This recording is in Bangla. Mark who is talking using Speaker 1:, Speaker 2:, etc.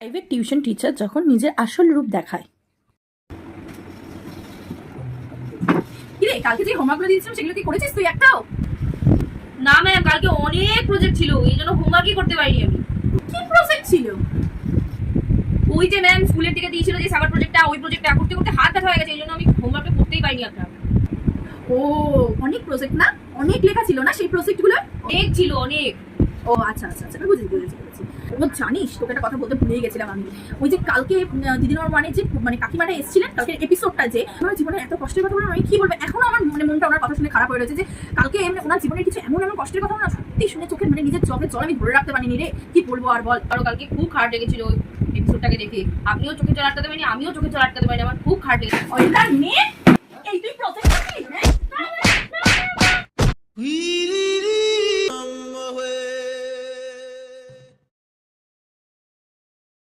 Speaker 1: প্রাইভেট টিউশন টিচার যখন নিজের আসল রূপ দেখায়।
Speaker 2: কিরে কালকে যে হোমওয়ার্কগুলো দিয়েছিলাম সেগুলো কি করেছিস তুই একটাও?
Speaker 3: না ম্যাম, কালকে অনেক প্রজেক্ট ছিল, এই জন্য হোমওয়ার্কই করতে পারিনি আমি।
Speaker 2: কি প্রজেক্ট ছিল?
Speaker 3: ওই যে ম্যাম স্কুলের থেকে দিয়েছিল যে সামার প্রজেক্টটা, ওই প্রজেক্টটা করতে করতে হাত ব্যথা হয়ে গেছে, এই জন্য আমি হোমওয়ার্কটা করতেই পারিনি আপনার।
Speaker 2: ও অনেক প্রজেক্ট না, অনেক লেখা ছিল না সেই প্রজেক্টগুলো?
Speaker 3: অনেক ছিল, অনেক।
Speaker 2: ও আচ্ছা আচ্ছা আচ্ছা, বুঝেছি। ও জানিস, তোকে একটা কথা বলতে ভুলেই গেছিলাম আমি। ওই যে কালকে দিদির মানে যে কাকিমাটা এসেছিলেন, কালকের এপিসোডটা যে আমার জীবনে এত কষ্টের কথা বলে আমি কি বলবো, এখনো আমার মনটা ওনার কথা শুনে খারাপ হয়ে রয়েছে। যে কালকে ওনার জীবনের কিছু এমন কষ্টের কথা না সত্যি শুনে চোখের নিজের চোখের জল আমি ধরে রাখতে পারিনি রে। কি বলবো আর বল।
Speaker 3: আরো কালকে খুব খারাপ লেগেছিল ওই এপিসোডটাকে দেখে। আপনিও চোখে জল আটকাতে পারেনি, আমিও চোখে জল আটকাতে পারিনি, আমার খুব খারাপ লেগেছে।
Speaker 2: ওই মেয়ে, এই তুই প্রজেক্ট